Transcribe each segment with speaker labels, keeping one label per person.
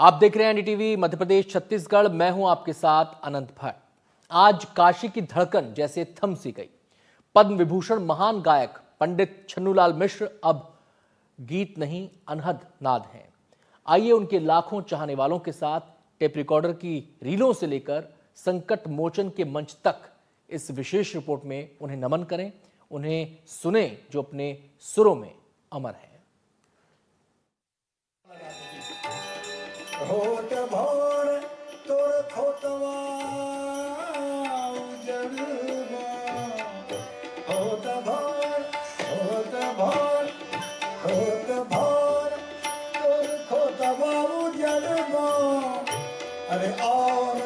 Speaker 1: आप देख रहे हैं एनडीटीवी मध्य प्रदेश छत्तीसगढ़। मैं हूं आपके साथ अनंत भट्ट। आज काशी की धड़कन जैसे थम सी गई। पद्म विभूषण महान गायक पंडित छन्नूलाल मिश्र अब गीत नहीं अनहद नाद हैं। आइए उनके लाखों चाहने वालों के साथ टेप रिकॉर्डर की रीलों से लेकर संकट मोचन के मंच तक इस विशेष रिपोर्ट में उन्हें नमन करें, उन्हें सुने जो अपने सुरों में अमर है।
Speaker 2: होत भोर तोर खोतवा उजड़वा, होत भोर तोर खोतवा उजड़वा। अरे और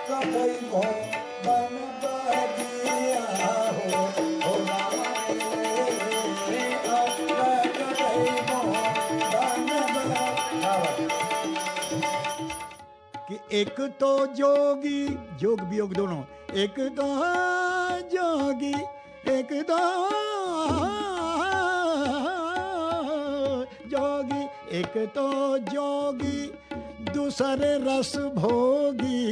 Speaker 2: कतई को बन बदिया हो रामा रे, और कतई को बन बदिया। कि एक तो जोगी, जोग वियोग दोनों, एक तो जोगी, एक तो जोगी, एक तो जोगी, दूसरे रस भोगी,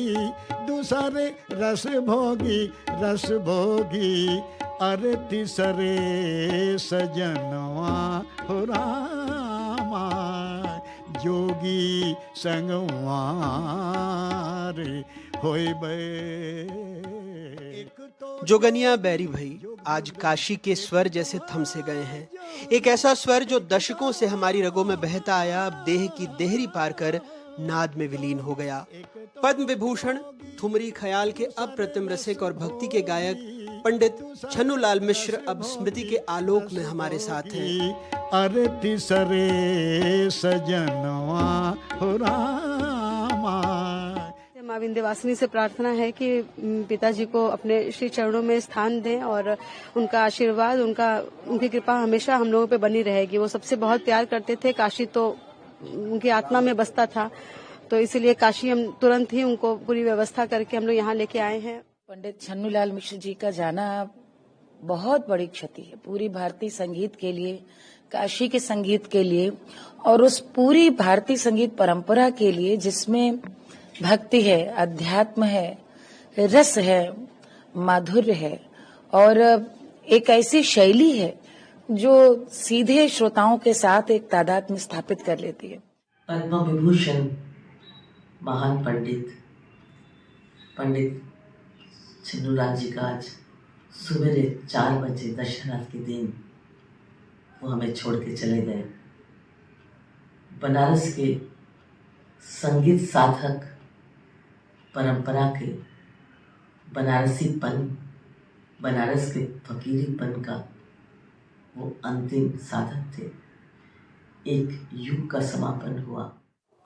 Speaker 2: दूसरे रस भोगी, रस भोगी। अरे तीसरे सजनवा हो रामा, जोगी संगवारे होय बे।
Speaker 3: जोगनिया बैरी भाई आज काशी के स्वर जैसे थम से गए हैं। एक ऐसा स्वर जो दशकों से हमारी रगों में बहता आया, अब देह की देहरी पार कर नाद में विलीन हो गया। पद्म विभूषण ठुमरी ख्याल के अप्रतिम रसिक और भक्ति के गायक पंडित छन्नूलाल मिश्र अब स्मृति के आलोक में हमारे साथ हैं।
Speaker 2: अरे तीसरे सजनवा हो रामा।
Speaker 4: माँ विंध्यवासिनी से प्रार्थना है कि पिताजी को अपने श्री चरणों में स्थान दें और उनका आशीर्वाद, उनकी कृपा हमेशा हम लोगों पे बनी रहेगी। वो सबसे बहुत प्यार करते थे। काशी तो उनकी आत्मा में बसता था, तो इसीलिए काशी हम तुरंत ही उनको पूरी व्यवस्था करके हम लोग यहाँ लेके आए हैं।
Speaker 5: पंडित छन्नूलाल मिश्र जी का जाना बहुत बड़ी क्षति है पूरी भारतीय संगीत के लिए, काशी के संगीत के लिए और उस पूरी भारतीय संगीत परंपरा के लिए जिसमें भक्ति है, अध्यात्म है, रस है, माधुर्य है और एक ऐसी शैली है जो सीधे श्रोताओं के साथ एक तादाद में स्थापित कर लेती है।
Speaker 6: पद्म विभूषण महान पंडित छन्नूलाल जी का आज सुबह 4 बजे दशहरा के दिन वो हमें छोड़ के चले गए। बनारस के संगीत साधक परंपरा के बनारसीपन, बनारस के फकीरीपन का वो अंतिम साधक थे। एक युग का समापन हुआ।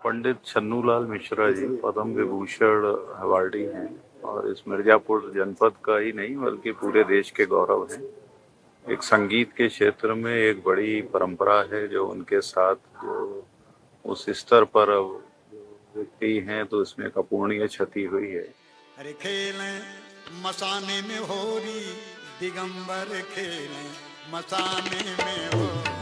Speaker 7: पंडित छन्नूलाल मिश्रा जी पद्म विभूषण अवार्डी हैं और इस मिर्जापुर जनपद का ही नहीं बल्कि पूरे देश के गौरव हैं। एक संगीत के क्षेत्र में एक बड़ी परंपरा है जो उनके साथ जो उस स्तर पर व्यक्ति हैं तो इसमें एक अपूर्णीय क्षति हुई है।
Speaker 2: अरे खेलें मसाने में होरी, दिगंबर खेलें मसाने में होरी।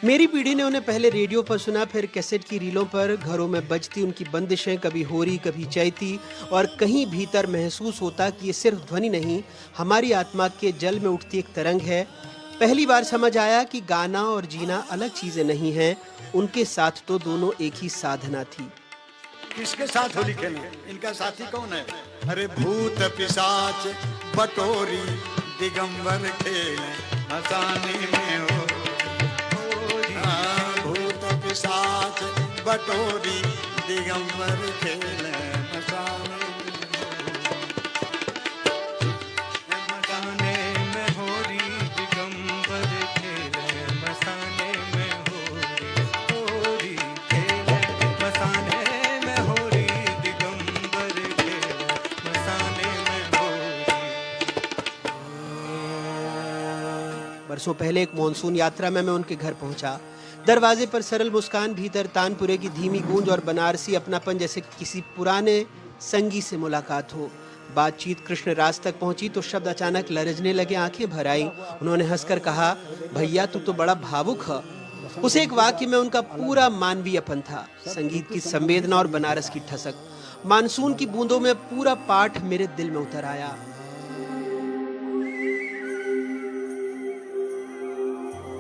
Speaker 3: मेरी पीढ़ी ने उन्हें पहले रेडियो पर सुना, फिर कैसेट की रीलों पर घरों में बजती उनकी बंदिशें, कभी होरी कभी चैती, और कहीं भीतर महसूस होता कि ये सिर्फ ध्वनि नहीं, हमारी आत्मा के जल में उठती एक तरंग है। पहली बार समझ आया कि गाना और जीना अलग चीजें नहीं हैं, उनके साथ तो दोनों एक ही साधना थी।
Speaker 2: किसके साथ होली खेलें? इनका साथी कौन है? अरे भूत पिशाच बटोरी, दिगंबर खेलें मसाने में हो। भूत पिशाच बटोरी, दिगंबर खेलें मसाने में होरी, दिगंबर खेलें मसाने में होरी खेलें मसाने में होरी, दिगंबर खेलें मसाने में होरी।
Speaker 3: बरसों पहले एक मॉनसून यात्रा में मैं उनके घर पहुंचा। दरवाजे पर सरल मुस्कान, भीतर तानपुरे की धीमी गूंज और बनारसी अपनापन, जैसे किसी पुराने संगी से मुलाकात हो। बातचीत कृष्ण राज तक पहुंची तो शब्द अचानक लरजने लगे, आंखें भर आई। उन्होंने हंसकर कहा, भैया तू तो बड़ा भावुक है। उस एक वाक्य में उनका पूरा मानवीयपन था, संगीत की संवेदना और बनारस की ठसक। मानसून की बूंदों में पूरा पाठ मेरे दिल में उतर आया।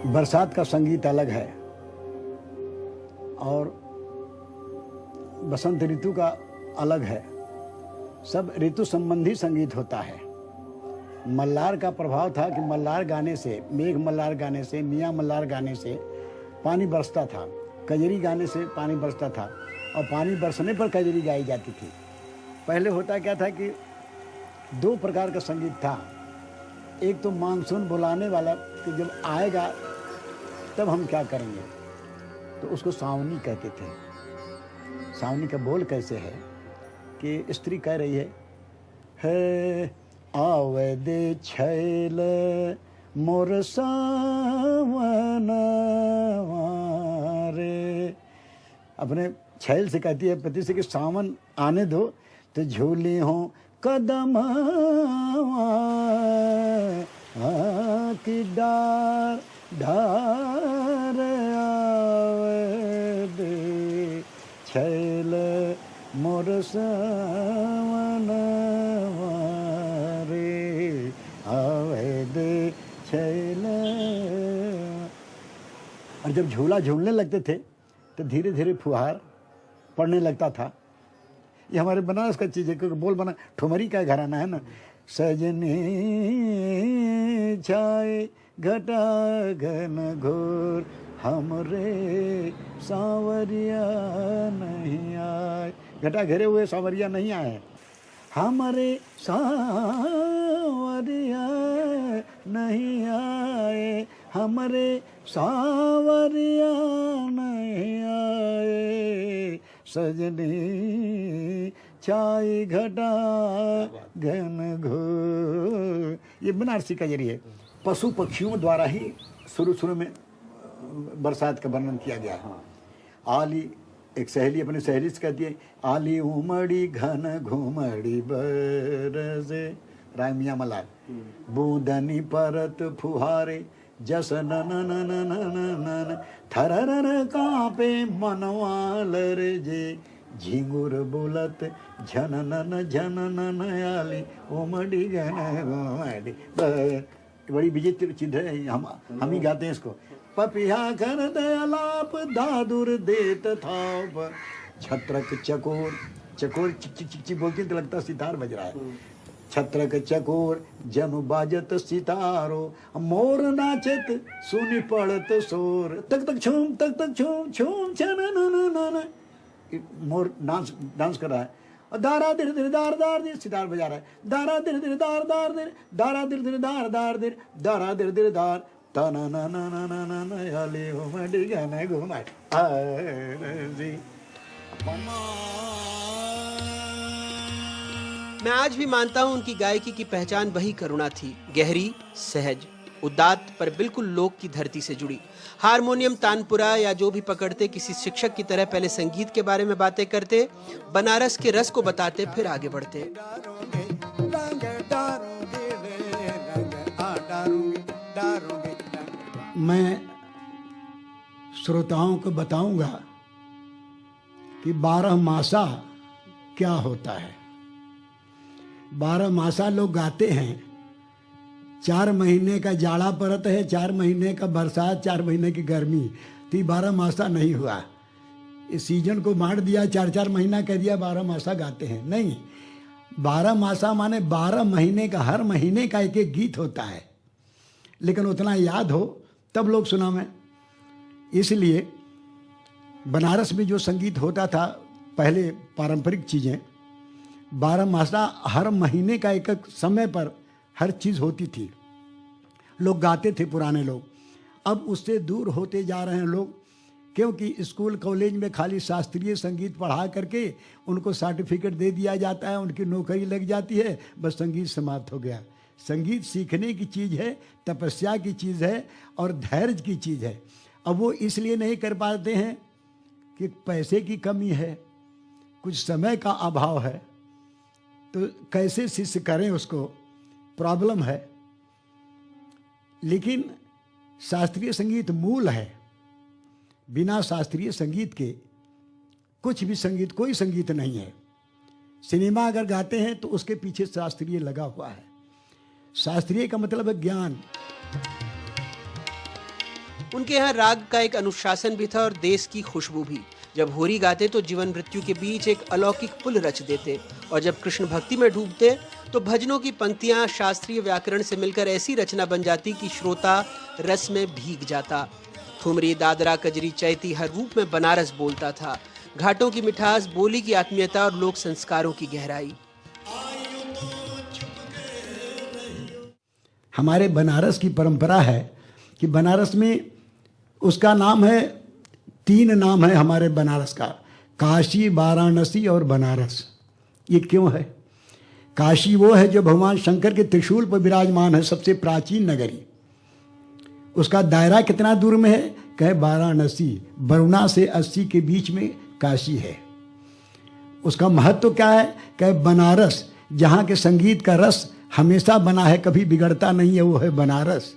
Speaker 8: बरसात का संगीत अलग है और बसंत ऋतु का अलग है। सब ऋतु संबंधी संगीत होता है। मल्लार का प्रभाव था कि मल्लार गाने से, मेघ मल्लार गाने से, मियाँ मल्लार गाने से पानी बरसता था, कजरी गाने से पानी बरसता था और पानी बरसने पर कजरी गाई जाती थी। पहले होता क्या था कि दो प्रकार का संगीत था। एक तो मानसून बुलाने वाला कि जब आएगा तब हम क्या करेंगे, तो उसको सावनी कहते थे। सावनी का बोल कैसे है कि स्त्री कह रही है आवे दे छैल मोर सावन रे। अपने छैल से कहती है पति से कि सावन आने दो तो झूली हो कदम की डार डार आवे दे छैल मोर सावन रे आवे दे छैल। और जब झूला झूलने लगते थे तो धीरे धीरे फुहार पड़ने लगता था। ये हमारे बनारस का चीज़ है, क्योंकि बोल बना ठुमरी का घराना है ना। सजने छाए घटा घन घोर हमरे सांवरिया नहीं आए। घटा घेरे हुए सांवरिया नहीं आए, हमारे सांवरिया नहीं आए, हमारे सांवरिया नहीं आए। सजनी छाई घटा घन घोर। ये बनारसी का जरिए पशु पक्षियों द्वारा ही शुरू में बरसात का वर्णन किया गया है। आली, एक सहेली अपनी सहेली से कहती है आली उमड़ी घन घुमड़ी बरसे, राय मियाँ मल्लार। बूंदनी परत फुहारे जस नन नन नन नन, थरर कांपे मनवालर जे, झिंगुर बुलत झननन झननन आली उमड़ी घन घुमड़ी बर। बड़ी विचित्र चीज है, हम ही गाते हैं इसको। पपिया कर दयालाप दादुर देत था, छत्रक चकोर, चकोर चिक चिक चिक चिक बोलती तो लगता सितार बज रहा है। छत्रक चकोर जनु बाजत सितारो, मोर नाचत सुनी पड़त शोर, तक तक छूम छूम छन। मोर डांस कर रहा है। दारा दिर दिर दार दार दिर, सितार बजा रहा है। दारा दिर दिर दार दार दिर, दारा दिर दिर दार दार दिर, दारा दिर दिर दार तना ना ना ना ना ना ना याले हो मडी गाने घुमाए जी।
Speaker 3: मैं आज भी मानता हूं उनकी गायकी की पहचान वही करुणा थी, गहरी, सहज, उदात्त पर बिल्कुल लोक की धरती से जुड़ी। हारमोनियम, तानपुरा या जो भी पकड़ते, किसी शिक्षक की तरह पहले संगीत के बारे में बातें करते, बनारस के रस को बताते, फिर आगे बढ़ते।
Speaker 8: मैं श्रोताओं को बताऊंगा कि 12 मासा क्या होता है। 12 मासा लोग गाते हैं। 4 महीने का जाड़ा परत है, 4 महीने का बरसात, 4 महीने की गर्मी, तो 12 मासा नहीं हुआ। इस सीजन को बांट दिया, 4-4 महीना कह दिया 12 मासा गाते हैं। नहीं, 12 मासा माने 12 महीने का, हर महीने का एक एक गीत होता है, लेकिन उतना याद हो तब लोग सुना मैं। इसलिए बनारस में जो संगीत होता था पहले, पारंपरिक चीज़ें, 12 मासा हर महीने का एक एक समय पर हर चीज़ होती थी। लोग गाते थे पुराने लोग। अब उससे दूर होते जा रहे हैं लोग, क्योंकि स्कूल कॉलेज में खाली शास्त्रीय संगीत पढ़ा करके उनको सर्टिफिकेट दे दिया जाता है, उनकी नौकरी लग जाती है, बस संगीत समाप्त हो गया। संगीत सीखने की चीज़ है, तपस्या की चीज़ है और धैर्य की चीज़ है। अब वो इसलिए नहीं कर पाते हैं कि पैसे की कमी है, कुछ समय का अभाव है, तो कैसे शिष्य करें, उसको प्रॉब्लम है। लेकिन शास्त्रीय संगीत मूल है, बिना शास्त्रीय संगीत के कुछ भी संगीत, कोई संगीत नहीं है। सिनेमा अगर गाते हैं तो उसके पीछे शास्त्रीय लगा हुआ है। शास्त्रीय का मतलब है ज्ञान।
Speaker 3: उनके यहाँ राग का एक अनुशासन भी था और देश की खुशबू भी। जब होरी गाते तो जीवन मृत्यु के बीच एक अलौकिक पुल रच देते, और जब कृष्ण भक्ति में डूबते तो भजनों की पंक्तियां शास्त्रीय व्याकरण से मिलकर ऐसी रचना बन जाती कि श्रोता रस में भीग जाता। ठुमरी, दादरा, कजरी, चैती हर रूप में बनारस बोलता था। घाटों की मिठास, बोली की आत्मीयता और लोक संस्कारों की गहराई।
Speaker 8: हमारे बनारस की परंपरा है कि बनारस में उसका नाम है, 3 नाम है हमारे बनारस का, काशी, वाराणसी और बनारस। ये क्यों है? काशी वो है जो भगवान शंकर के त्रिशूल पर विराजमान है, सबसे प्राचीन नगरी। उसका दायरा कितना दूर में है? कहे वाराणसी, वरुणा से 80 के बीच में काशी है। उसका महत्व क्या है? कहे बनारस, जहाँ के संगीत का रस हमेशा बना है, कभी बिगड़ता नहीं है, वो है बनारस।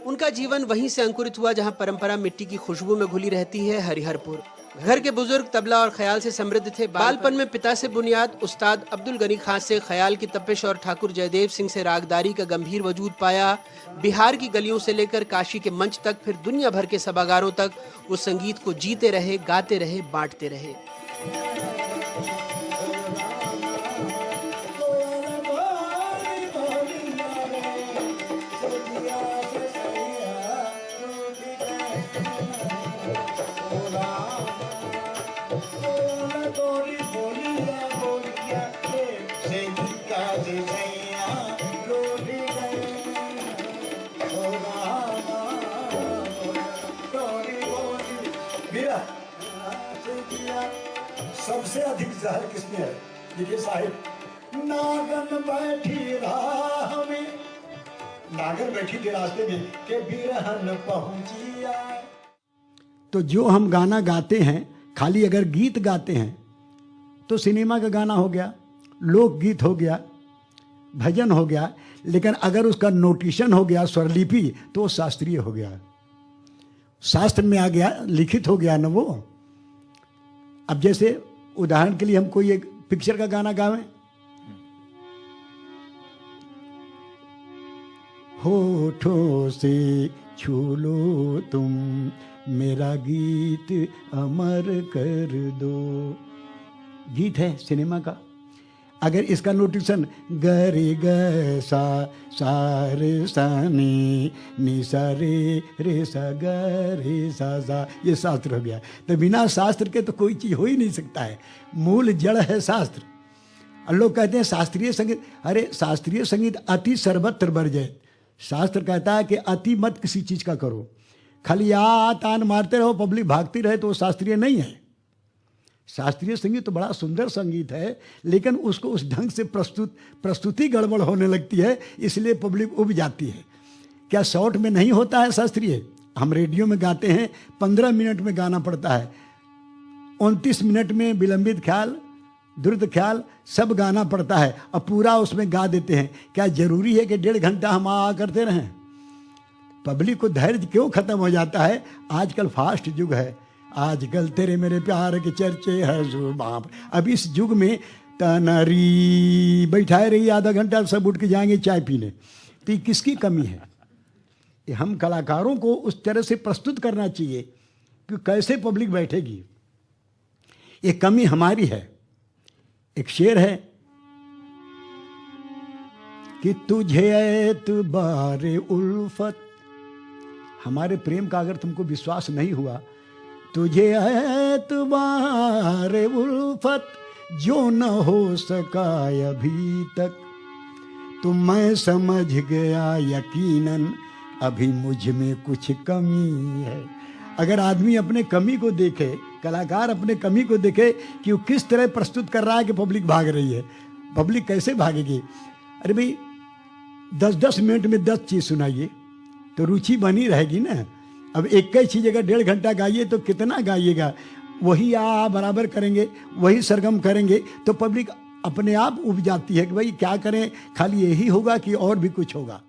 Speaker 3: उनका जीवन वहीं से अंकुरित हुआ जहां परंपरा मिट्टी की खुशबू में घुली रहती है, हरिहरपुर। घर के बुजुर्ग तबला और ख्याल से समृद्ध थे। बालपन में पिता से बुनियाद, उस्ताद अब्दुल गनी खान से ख्याल की तपिश और ठाकुर जयदेव सिंह से रागदारी का गंभीर वजूद पाया। बिहार की गलियों से लेकर काशी के मंच तक, फिर दुनिया भर के सभागारों तक वो संगीत को जीते रहे, गाते रहे, बांटते रहे।
Speaker 8: सबसे अधिक जहर किसमें है? देखिए साहिब, नागन बैठी राह में, नागन बैठी थी रास्ते में के बिरहन पहुंचिया। तो जो हम गाना गाते हैं, खाली अगर गीत गाते हैं तो सिनेमा का गाना हो गया, लोकगीत हो गया, भजन हो गया। लेकिन अगर उसका नोटेशन हो गया, स्वरलिपि, तो वो शास्त्रीय हो गया, शास्त्र में आ गया, लिखित हो गया ना वो। अब जैसे उदाहरण के लिए हम कोई एक पिक्चर का गाना गावें, होठों से छू लो तुम मेरा गीत अमर कर दो, गीत है सिनेमा का। अगर इसका नोटेशन गरे ग सा सा रे सा नी सा रे सा ग रे सा, ये शास्त्र हो गया। तो बिना शास्त्र के तो कोई चीज़ हो ही नहीं सकता है। मूल जड़ है शास्त्र। और लोग कहते हैं शास्त्रीय संगीत, अरे शास्त्रीय संगीत अति सर्वत्र वर्जयेत। शास्त्र कहता है कि अति मत किसी चीज़ का करो, खाली आ तान मारते रहो, पब्लिक भागती रहे, तो वो शास्त्रीय नहीं है। शास्त्रीय संगीत तो बड़ा सुंदर संगीत है, लेकिन उसको उस ढंग से प्रस्तुति गड़बड़ होने लगती है, इसलिए पब्लिक उब जाती है। क्या शॉर्ट में नहीं होता है शास्त्रीय? हम रेडियो में गाते हैं, 15 मिनट में गाना पड़ता है, 29 मिनट में विलंबित ख्याल, द्रुत ख्याल सब गाना पड़ता है, और पूरा उसमें गा देते हैं। क्या जरूरी है कि 1.5 घंटा हम आ करते रहें? पब्लिक को धैर्य क्यों खत्म हो जाता है? आजकल फास्ट युग है, आजकल तेरे मेरे प्यार के चर्चे है जुबां। अब इस युग में तनरी बैठाए रही आधा घंटा, सब उठ के जाएंगे चाय पीने, तो ये किसकी कमी है? ये हम कलाकारों को उस तरह से प्रस्तुत करना चाहिए कि कैसे पब्लिक बैठेगी। ये कमी हमारी है। एक शेर है कि तुझे एतबारे उल्फत, हमारे प्रेम का अगर तुमको विश्वास नहीं हुआ, तुझे एतबारे उल्फत जो न हो सका अभी तक, तो मैं समझ गया यकीनन अभी मुझ में कुछ कमी है। अगर आदमी अपने कमी को देखे, कलाकार अपने कमी को देखे कि वो किस तरह प्रस्तुत कर रहा है कि पब्लिक भाग रही है, पब्लिक कैसे भागेगी? अरे भाई 10-10 मिनट में 10 चीज़ सुनाइए तो रुचि बनी रहेगी ना। अब एक ही चीज़ अगर 1.5 घंटा गाइए तो कितना गाइएगा? वही आ बराबर करेंगे, वही सरगम करेंगे, तो पब्लिक अपने आप उब जाती है कि भाई क्या करें, खाली यही होगा कि और भी कुछ होगा।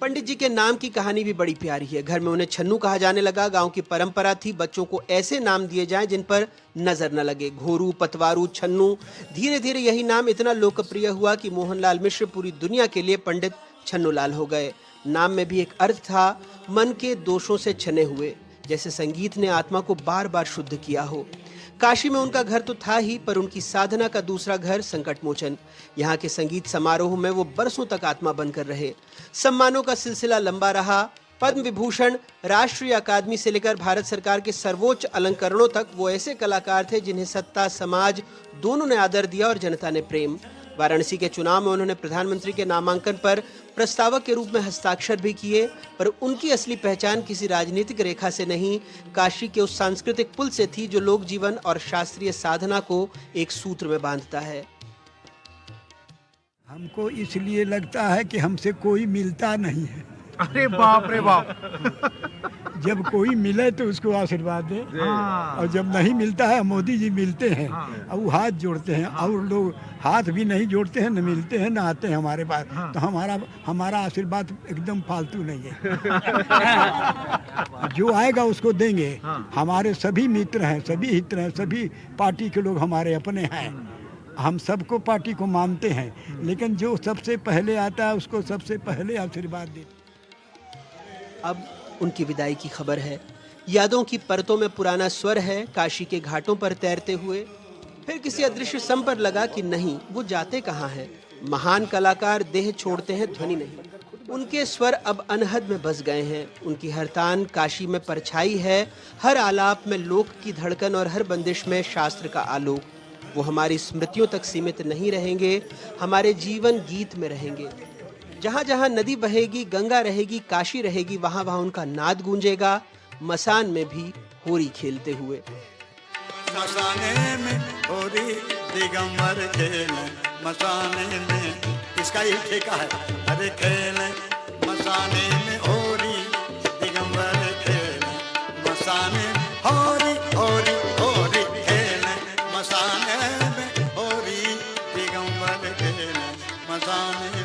Speaker 3: पंडित जी के नाम की कहानी भी बड़ी प्यारी है। घर में उन्हें छन्नू कहा जाने लगा। गांव की परंपरा थी बच्चों को ऐसे नाम दिए जाएं जिन पर नजर न लगे। घोरू, पतवारू, छन्नू। धीरे धीरे यही नाम इतना लोकप्रिय हुआ कि मोहनलाल मिश्र पूरी दुनिया के लिए पंडित छन्नूलाल हो गए। नाम में भी एक अर्थ था, मन के दोषों से छने हुए, जैसे संगीत ने आत्मा को बार बार शुद्ध किया हो। काशी में उनका घर तो था ही, पर उनकी साधना का दूसरा घर संकट मोचन। यहाँ के संगीत समारोह में वो बरसों तक आत्मा बनकर रहे। सम्मानों का सिलसिला लंबा रहा। पद्म विभूषण, राष्ट्रीय अकादमी से लेकर भारत सरकार के सर्वोच्च अलंकरणों तक वो ऐसे कलाकार थे जिन्हें सत्ता, समाज दोनों ने आदर दिया और जनता ने प्रेम। वाराणसी के चुनाव में उन्होंने प्रधानमंत्री के नामांकन पर प्रस्तावक के रूप में हस्ताक्षर भी किए, पर उनकी असली पहचान किसी राजनीतिक रेखा से नहीं, काशी के उस सांस्कृतिक पुल से थी जो लोक जीवन और शास्त्रीय साधना को एक सूत्र में बांधता है।
Speaker 9: हमको इसलिए लगता है कि हमसे कोई मिलता नहीं है।
Speaker 10: अरे बाप रे बाप।
Speaker 9: जब कोई मिले तो उसको आशीर्वाद दे, और जब नहीं मिलता है, मोदी जी मिलते हैं और वो हाथ जोड़ते हैं, और लोग हाथ भी नहीं जोड़ते हैं, न मिलते हैं, न आते हैं हमारे पास। तो हमारा आशीर्वाद एकदम फालतू नहीं है। जो आएगा उसको देंगे। हमारे सभी मित्र हैं, सभी हित हैं, सभी पार्टी के लोग हमारे अपने हैं। हम सबको पार्टी को मानते हैं, लेकिन जो सबसे पहले आता है उसको सबसे पहले आशीर्वाद देते।
Speaker 3: अब उनकी विदाई की खबर है। यादों की परतों में पुराना स्वर है, काशी के घाटों पर तैरते हुए। फिर किसी अदृश्य सम पर लगा कि नहीं, वो जाते कहाँ हैं। महान कलाकार देह छोड़ते हैं, ध्वनि नहीं। उनके स्वर अब अनहद में बस गए हैं। उनकी हर तान काशी में परछाई है, हर आलाप में लोक की धड़कन और हर बंदिश में शास्त्र का आलोक। वो हमारी स्मृतियों तक सीमित नहीं रहेंगे, हमारे जीवन गीत में रहेंगे। जहाँ जहाँ नदी बहेगी, गंगा रहेगी, काशी रहेगी, वहाँ वहाँ उनका नाद गूंजेगा, मसान में भी होरी खेलते हुए।
Speaker 2: मसाने में होरी दिगंबर खेले, मसाने में इसका ही ठेका है। अरे खेले मसाने में होरी दिगंबर खेले, मसाने होरी होरी होरी खेले, मसाने में होरी दिगंबर खेले, मसाने